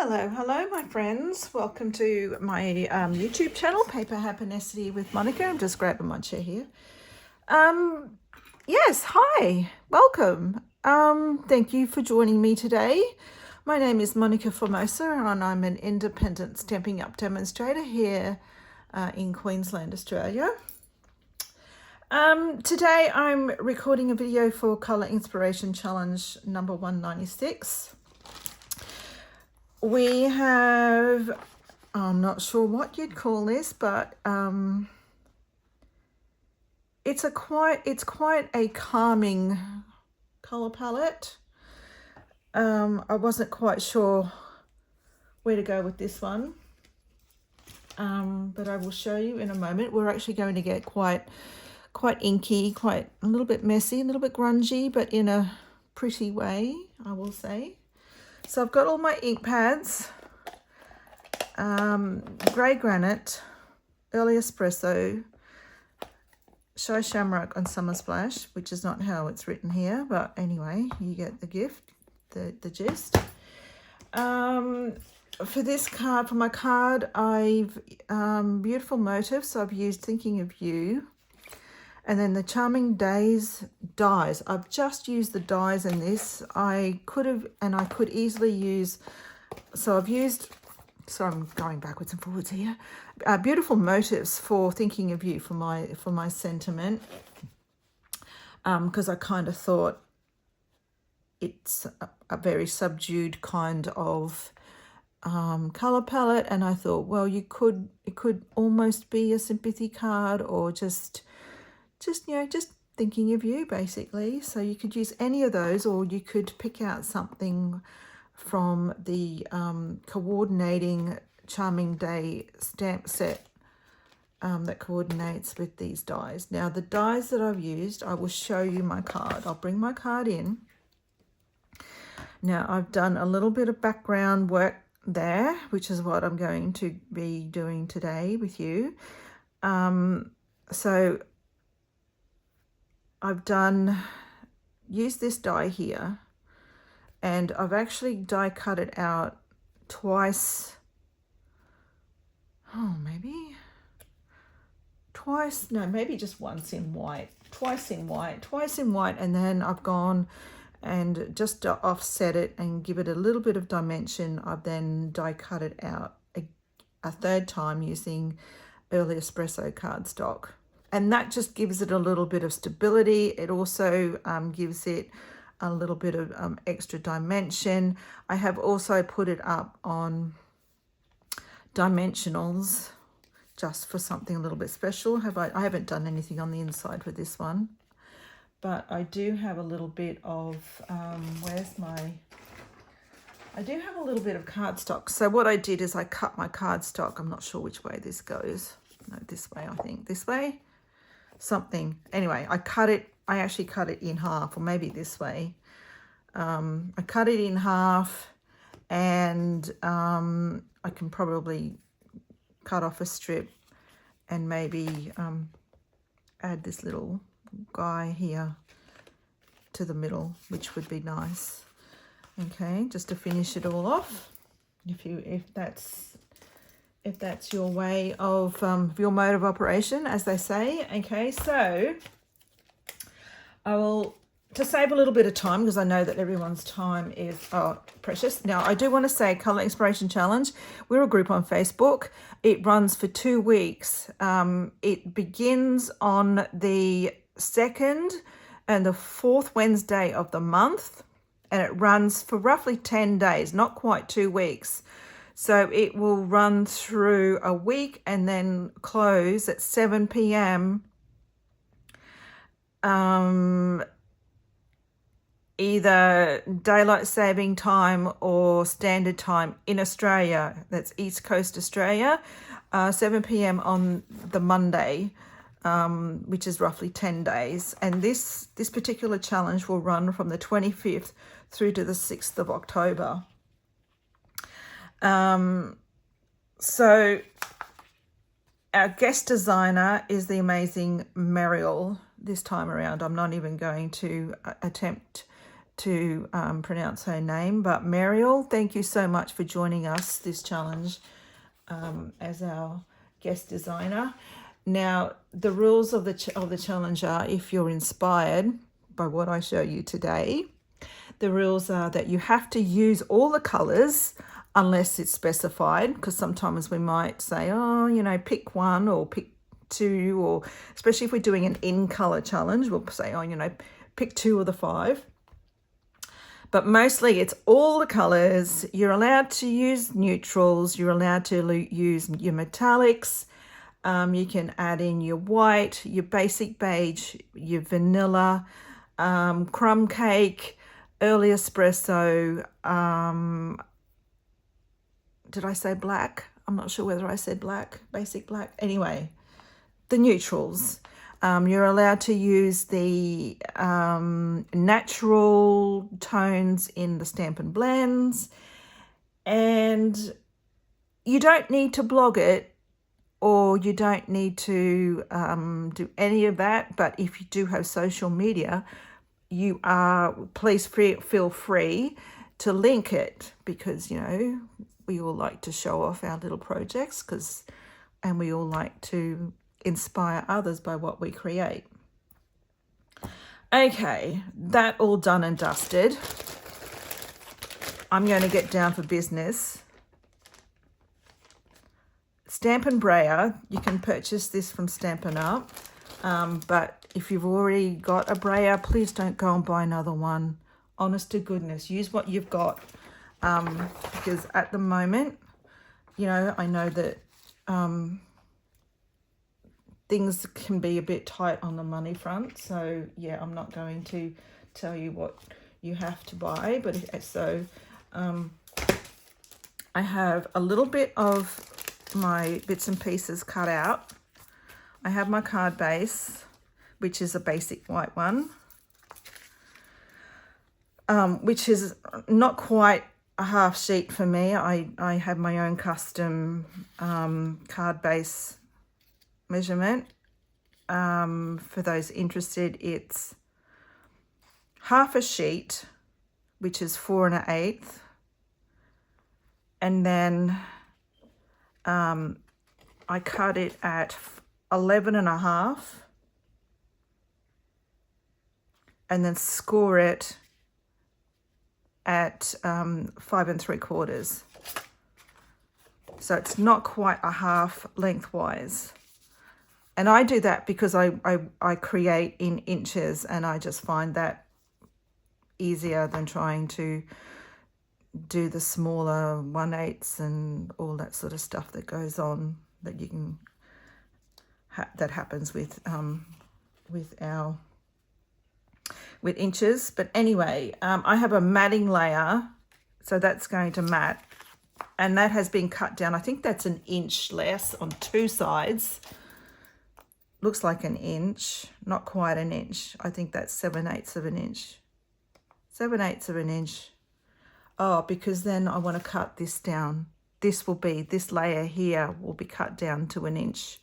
Hello, my friends. Welcome to my YouTube channel, Paper Happinessity with Monica. I'm just grabbing my chair here. Yes, hi, welcome. Thank you for joining me today. My name is Monica Formosa, and I'm an independent Stampin' Up demonstrator here in Queensland, Australia. Today I'm recording a video for Colour INKspiration Challenge number 196. We have, I'm not sure what you'd call this, but it's quite a calming colour palette. I wasn't quite sure where to go with this one, but I will show you in a moment. We're actually going to get quite inky, quite a little bit messy, a little bit grungy, but in a pretty way, I will say. So I've got all my ink pads, grey granite, early espresso, shy shamrock and summer splash, which is not how it's written here, but anyway, you get the gift, the gist. For this card, for my card, I've beautiful motifs. So I've used Thinking of You. And then the Charming Days dies. I've just used the dies in this. I could easily use, so I've used, so I'm going backwards and forwards here. Beautiful motifs for Thinking of You for my sentiment. Because I kind of thought it's a very subdued kind of color palette, and I thought, well, it could almost be a sympathy card, or just thinking of you, basically. So you could use any of those, or you could pick out something from the coordinating Charming Day stamp set that coordinates with these dies. Now, the dies that I've used, I will show you my card. I'll bring my card in. Now, I've done a little bit of background work there, which is what I'm going to be doing today with you. So I've used this die here, and I've actually die cut it out twice. Oh, maybe twice, no, maybe just once in white, twice in white, and then I've gone and just to offset it and give it a little bit of dimension, I've then die cut it out a third time using early espresso cardstock. And that just gives it a little bit of stability. It also gives it a little bit of extra dimension. I have also put it up on dimensionals just for something a little bit special. I haven't done anything on the inside with this one, but I do have a little bit of, I do have a little bit of cardstock. So what I did is I cut my cardstock. I'm not sure which way this goes. No, this way, I think. This way? Something. Anyway, I actually cut it in half, or maybe this way. I cut it in half, and I can probably cut off a strip and maybe add this little guy here to the middle, which would be nice. Okay, just to finish it all off. If that's your way of your mode of operation, as they say. Okay, so I will, to save a little bit of time, because I know that everyone's time is precious. Now, I do want to say Colour INKspiration Challenge, we're a group on Facebook. It runs for 2 weeks. It begins on the 2nd and the 4th Wednesday of the month, and it runs for roughly 10 days, not quite 2 weeks. So it will run through a week and then close at 7 p.m. Either daylight saving time or standard time in Australia. That's East Coast Australia. 7 p.m. on the Monday, which is roughly 10 days. And this particular challenge will run from the 25th through to the 6th of October. So our guest designer is the amazing Mariel this time around. I'm not even going to attempt to pronounce her name, but Mariel, thank you so much for joining us this challenge as our guest designer. Now, the rules of the challenge are, if you're inspired by what I show you today, the rules are that you have to use all the colours unless it's specified, because sometimes we might say, oh, you know, pick one or pick two, or especially if we're doing an in colour challenge, we'll say, oh, you know, pick 2 of the 5. But mostly it's all the colours. You're allowed to use neutrals. You're allowed to use your metallics. You can add in your white, your basic beige, your vanilla, crumb cake, early espresso. Did I say black? I'm not sure whether I said black, basic black. Anyway, the neutrals. You're allowed to use the natural tones in the Stampin Blends, and you don't need to blog it, or you don't need to do any of that. But if you do have social media, you are, please feel free to link it, because, you know, we all like to show off our little projects, and we all like to inspire others by what we create. Okay, that all done and dusted. I'm going to get down for business. Stampin' Brayered, you can purchase this from Stampin Up, but if you've already got a Brayered, please don't go and buy another one. Honest to goodness, use what you've got, because at the moment, you know, I know that things can be a bit tight on the money front. So yeah, I'm not going to tell you what you have to buy, but I have a little bit of my bits and pieces cut out. I have my card base, which is a basic white one, which is not quite a half sheet for me. I have my own custom card base measurement. For those interested, it's half a sheet, which is 4 1/8, and then I cut it at 11 1/2, and then score it at 5 3/4. So it's not quite a half lengthwise. And I do that because I create in inches, and I just find that easier than trying to do the smaller 1/8 and all that sort of stuff that goes on, that you can that happens with inches. But anyway, I have a matting layer, so that's going to mat, and that has been cut down. I think that's 1 inch less on 2 sides. Looks like 1 inch, not quite 1 inch. I think that's 7/8 of an inch. 7/8 of an inch. Oh, because then I want to cut this down. This layer here will be cut down to 1 inch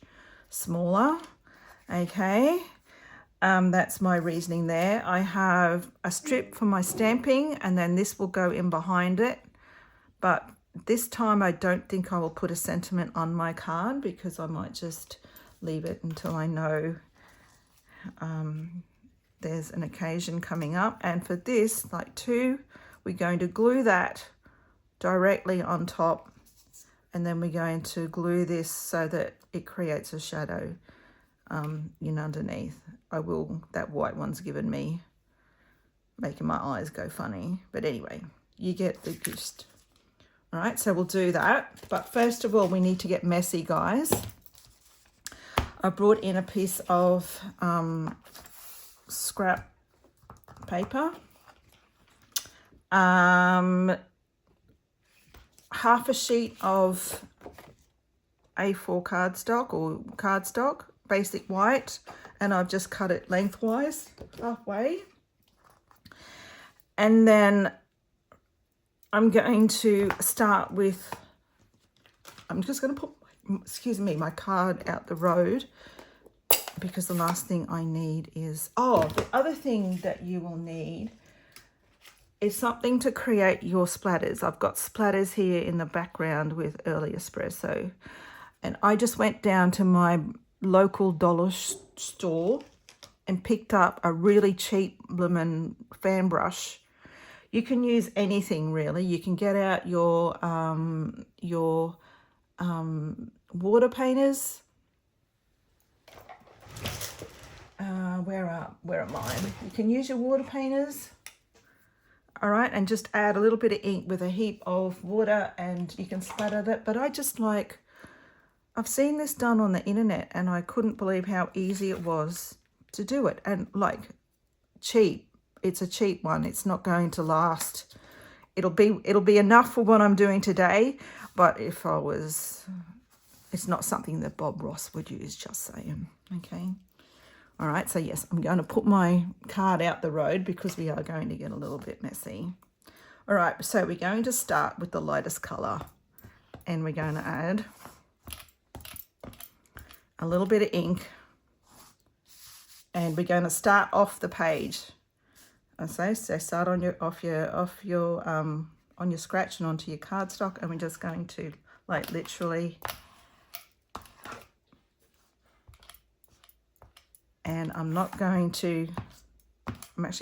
smaller. Okay. That's my reasoning there. I have a strip for my stamping, and then this will go in behind it. But this time I don't think I will put a sentiment on my card, because I might just leave it until I know there's an occasion coming up. And for this, like 2, we're going to glue that directly on top, and then we're going to glue this so that it creates a shadow in underneath. That white one's given me, making my eyes go funny. But anyway, you get the gist. All right, so we'll do that. But first of all, we need to get messy, guys. I brought in a piece of scrap paper, half a sheet of A4 cardstock or cardstock, basic white, and I've just cut it lengthwise, halfway. And then I'm going to start with, I'm just going to put, my card out the road, because the last thing I need is, the other thing that you will need is something to create your splatters. I've got splatters here in the background with Early Espresso. And I just went down to my local dollar store and picked up a really cheap lemon fan brush. You can use anything really. You can get out your water painters. Where are mine? You can use your water painters. All right, and just add a little bit of ink with a heap of water and you can splatter that. But I just like, I've seen this done on the internet and I couldn't believe how easy it was to do it. And like cheap, it's a cheap one. It's not going to last. It'll be enough for what I'm doing today. But if I was, it's not something that Bob Ross would use, just saying, okay? All right, so yes, I'm going to put my card out the road because we are going to get a little bit messy. All right, so we're going to start with the lightest color and we're going to add a little bit of ink and we're going to start off the page. So start on your on your scratch and onto your cardstock, and we're just going to like literally. And I'm actually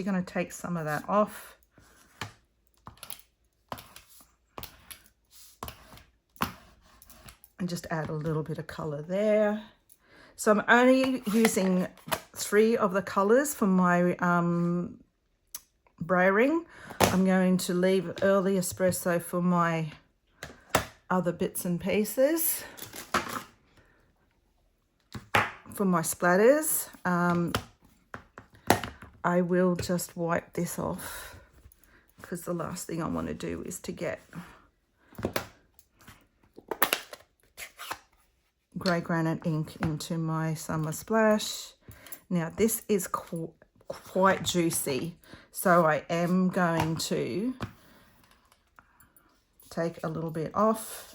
going to take some of that off. And just add a little bit of color there. So I'm only using 3 of the colors for my brayering. I'm going to leave Early Espresso for my other bits and pieces. For my splatters, I will just wipe this off because the last thing I want to do is to get grey granite ink into my summer splash. Now this is quite juicy, so I am going to take a little bit off.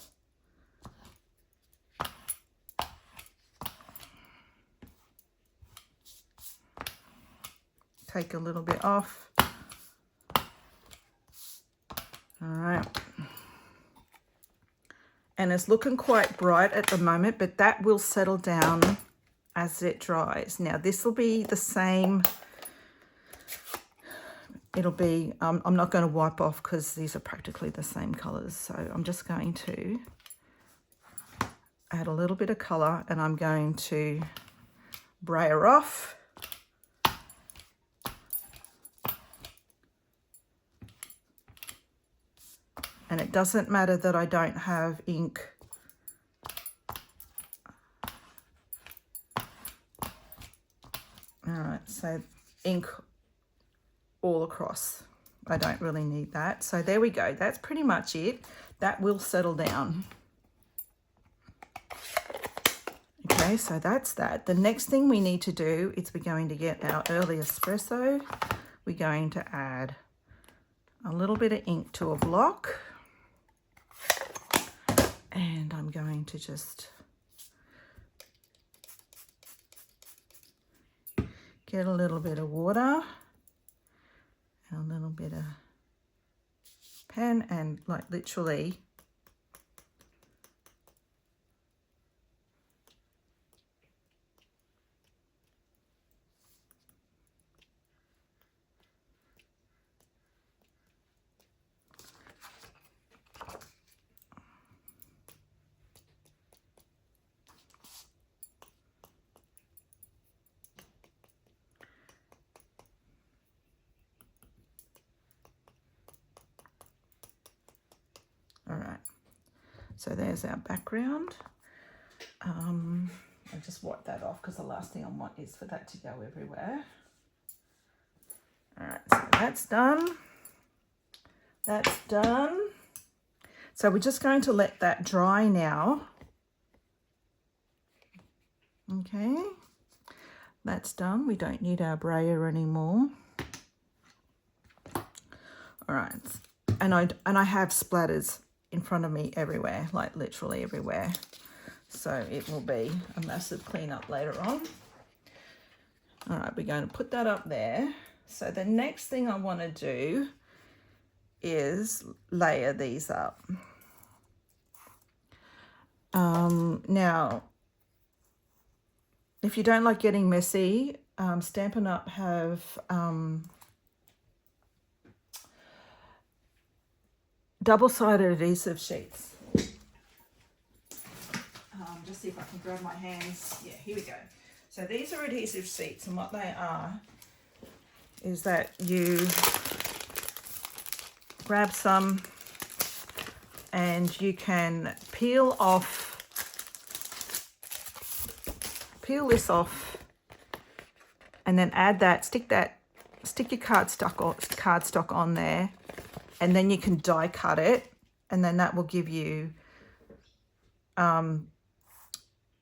Take a little bit off. All right. And it's looking quite bright at the moment, but that will settle down as it dries. Now this will be the same. It'll be, I'm not going to wipe off because these are practically the same colors. So I'm just going to add a little bit of color and I'm going to brayer off. And it doesn't matter that I don't have ink. All right, so ink all across. I don't really need that. So there we go. That's pretty much it. That will settle down. Okay, so that's that. The next thing we need to do is we're going to get our Early Espresso. We're going to add a little bit of ink to a block. And I'm going to just get a little bit of water and a little bit of pen and like literally all right, so there's our background. I'll just wipe that off because the last thing I want is for that to go everywhere. All right, so that's done. That's done. So we're just going to let that dry now. Okay, that's done. We don't need our brayer anymore. All right, and I have splatters in front of me everywhere, like literally everywhere. So it will be a massive cleanup later on. All right, we're going to put that up there. So the next thing I want to do is layer these up. Now, if you don't like getting messy, Stampin' Up have double-sided adhesive sheets. Just see if I can grab my hands. Yeah, here we go. So these are adhesive sheets, and what they are is that you grab some and you can peel this off, and then add that, stick your cardstock on there, and then you can die cut it, and then that will give you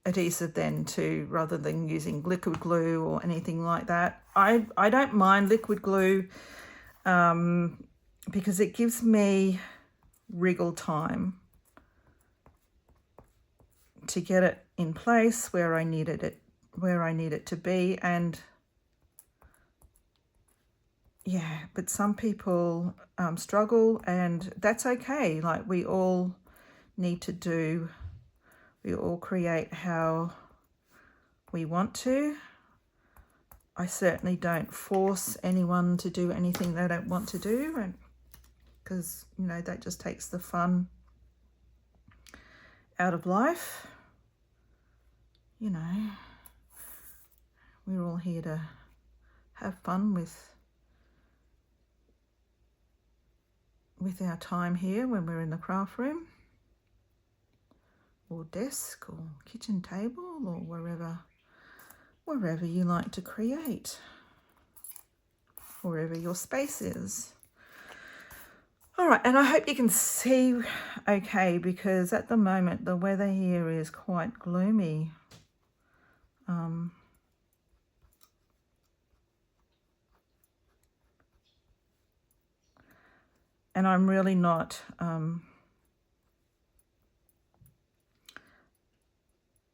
adhesive then to, rather than using liquid glue or anything like that. I don't mind liquid glue because it gives me wriggle time to get it in place where I need it to be. And yeah, but some people struggle, and that's okay. Like, we all need to do, we all create how we want to. I certainly don't force anyone to do anything they don't want to do, and because, you know, that just takes the fun out of life. You know, we're all here to have fun with our time here when we're in the craft room or desk or kitchen table or wherever you like to create, wherever your space is. All right, and I hope you can see okay, because at the moment the weather here is quite gloomy. And I'm really not, I'm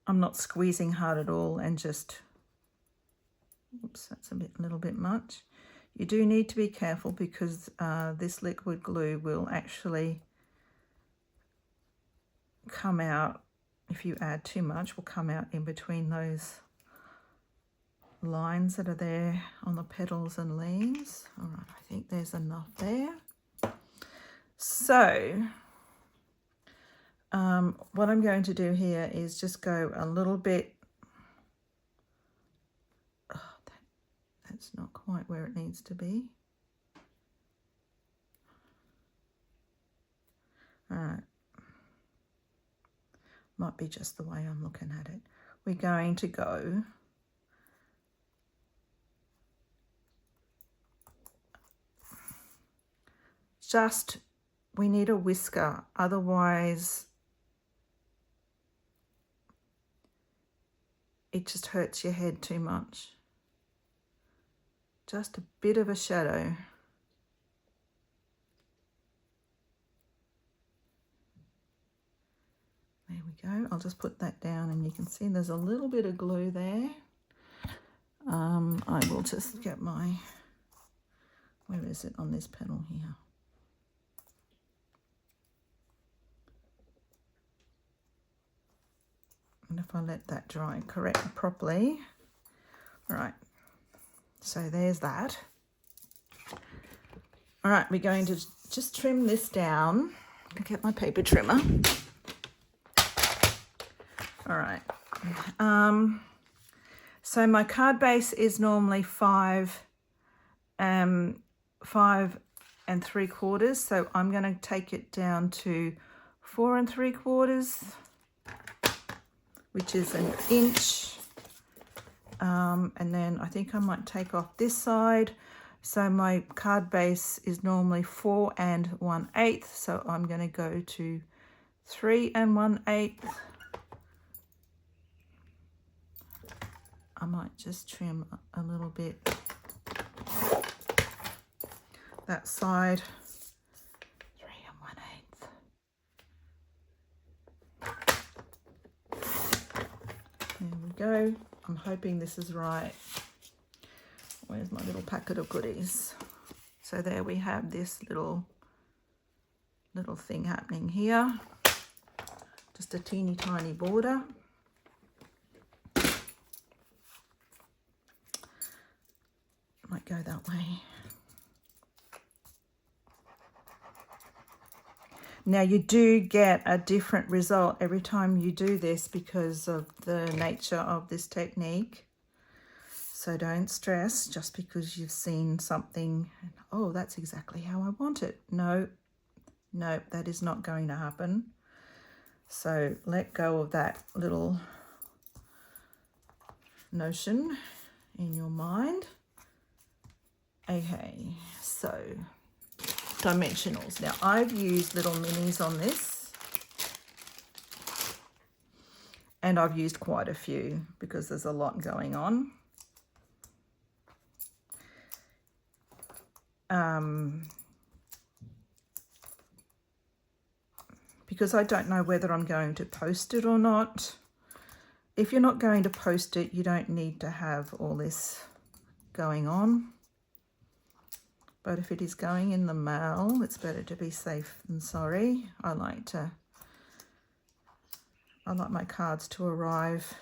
not squeezing hard at all and just, oops, that's a little bit much. You do need to be careful because this liquid glue will actually come out, if you add too much, will come out in between those lines that are there on the petals and leaves. All right, I think there's enough there. So what I'm going to do here is just go a little bit, that's not quite where it needs to be. All right, might be just the way I'm looking at it. We're going to go just, we need a whisker, otherwise it just hurts your head too much. Just a bit of a shadow. There we go. I'll just put that down, and you can see there's a little bit of glue there. I will just get my, where is it on this petal here? And if I let that dry properly, all right, so there's that. All right, we're going to just trim this down. I'll get my paper trimmer. All right, so my card base is normally 5 3/4, so I'm going to take it down to 4 3/4, which is an inch, and then I think I might take off this side. So my card base is normally 4 1/8, so I'm going to go to 3 1/8. I might just trim a little bit that side. 3 1/8. There we go. I'm hoping this is right. Where's my little packet of goodies? So there we have this little little thing happening here. Just a teeny tiny border. Might go that way. Now you do get a different result every time you do this because of the nature of this technique. So don't stress just because you've seen something, oh, that's exactly how I want it. No, no, that is not going to happen. So let go of that little notion in your mind. Okay, so dimensionals. Now I've used little minis on this, and I've used quite a few because there's a lot going on. Because I don't know whether I'm going to post it or not. If you're not going to post it, you don't need to have all this going on. But if it is going in the mail, it's better to be safe than sorry. I like my cards to arrive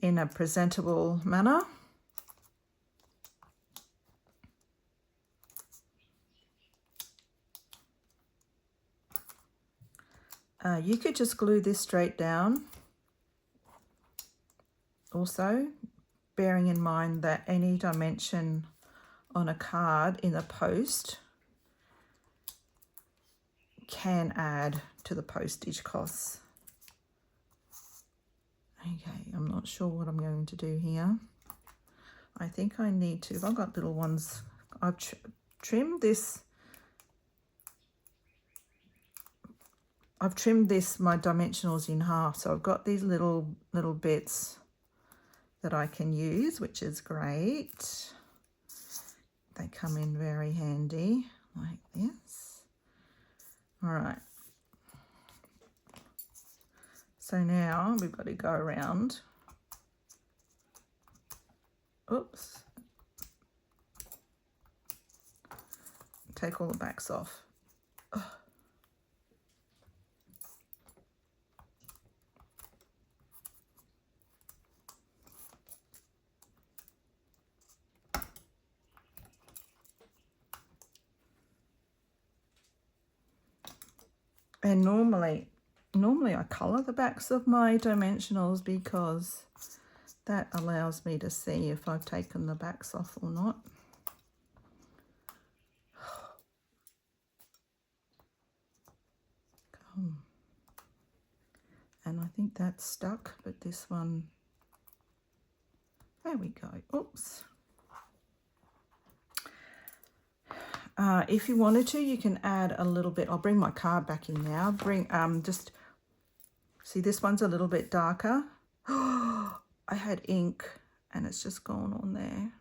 in a presentable manner. You could just glue this straight down. Also, bearing in mind that any dimension on a card in the post can add to the postage costs. Okay, I'm not sure what I'm going to do here. I think I need to, I've got little ones, I've trimmed this. I've trimmed this, my dimensionals, in half, so I've got these little bits that I can use, which is great. They come in very handy like this. All right. So now we've got to go around. Oops. Take all the backs off. Ugh. And normally I colour the backs of my dimensionals because that allows me to see if I've taken the backs off or not. And I think that's stuck, but this one, there we go. Oops. If you wanted to, you can add a little bit. I'll bring my card back in now. Just see, this one's a little bit darker. I had ink and it's just gone on there.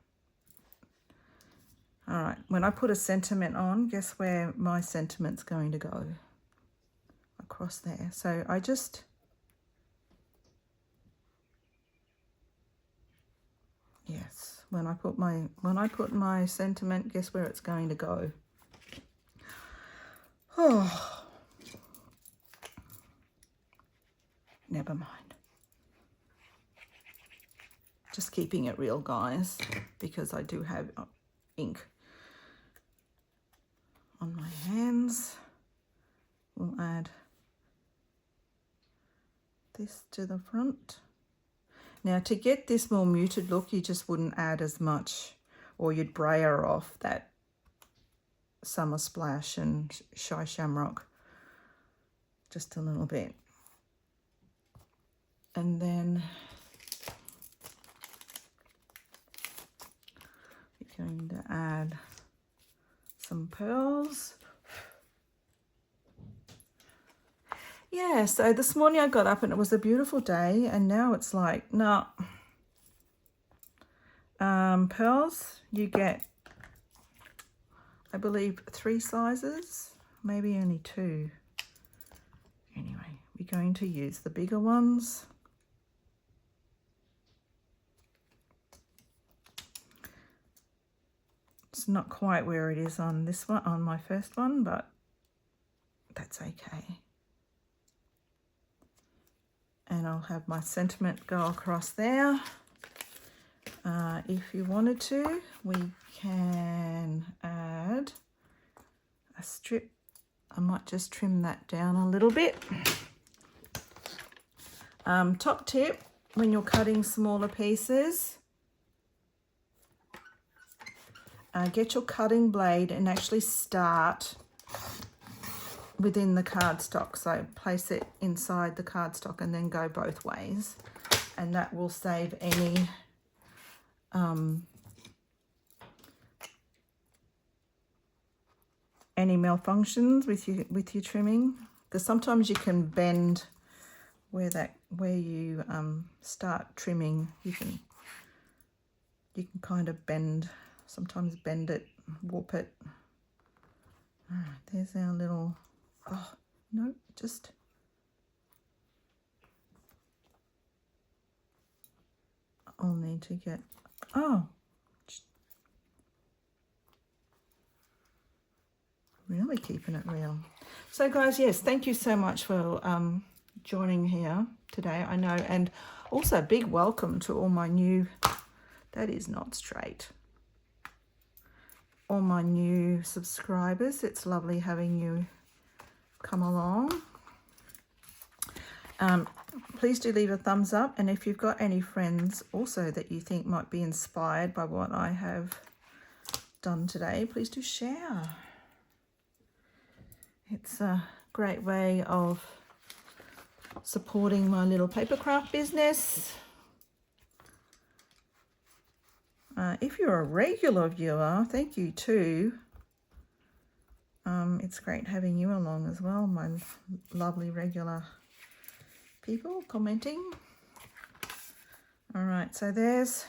All right, when I put a sentiment on, guess where my sentiment's going to go? Across there. So I just, yes. When I put my sentiment, guess where it's going to go? Oh, never mind. Just keeping it real, guys, because I do have ink on my hands. We'll add this to the front. Now, to get this more muted look, you just wouldn't add as much, or you'd brayer off that Summer Splash and Shy Shamrock just a little bit. And then you're going to add some pearls. Yeah, so this morning I got up and it was a beautiful day, and now it's like, no. Pearls, you get, I believe, 3 sizes, maybe only 2. Anyway, we're going to use the bigger ones. It's not quite where it is on this one, on my first one, but that's okay. And I'll have my sentiment go across there. If you wanted to, we can add a strip. I might just trim that down a little bit. Top tip, when you're cutting smaller pieces, get your cutting blade and actually start within the cardstock. So place it inside the cardstock and then go both ways, and that will save any malfunctions with your trimming, because sometimes you can bend where you start trimming. You can kind of sometimes bend it, warp it. All right, there's our little, oh no, just I'll need to get, oh, really keeping it real. So guys, yes, thank you so much for joining here today. I know, and also a big welcome to all my new, that is not straight, all my new subscribers. It's lovely having you come along. Please do leave a thumbs up, and if you've got any friends also that you think might be inspired by what I have done today, please do share. It's a great way of supporting my little papercraft business. If you're a regular viewer, thank you too. It's great having you along as well, my lovely regular people commenting. All right, so there's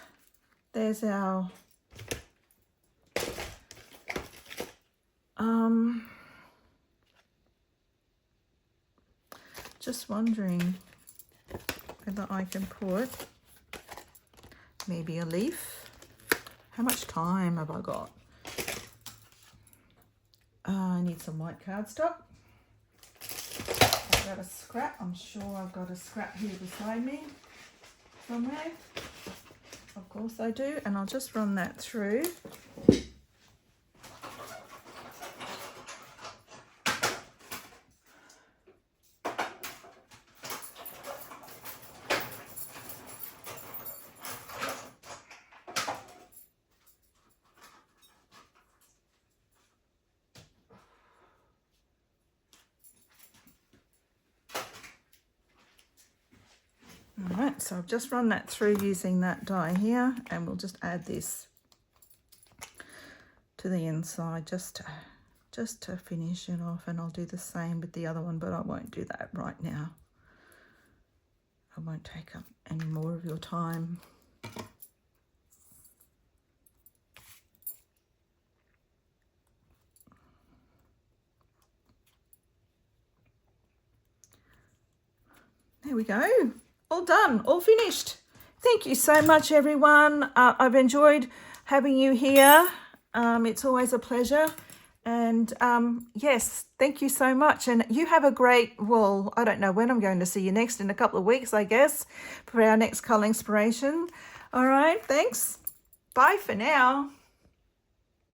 our just wondering whether I can put maybe a leaf. How much time have I got? I need some white cardstock. I've got a scrap. I'm sure I've got a scrap here beside me somewhere. Of course I do. And I'll just run that through. Alright, so I've just run that through using that die here, and we'll just add this to the inside just to finish it off, and I'll do the same with the other one, but I won't do that right now. I won't take up any more of your time. There we go. All done, all finished. Thank you so much, everyone. I've enjoyed having you here. It's always a pleasure. And yes, thank you so much. And you have a great, well, I don't know when I'm going to see you next, in a couple of weeks, I guess, for our next Colour INKspiration. All right, thanks. Bye for now.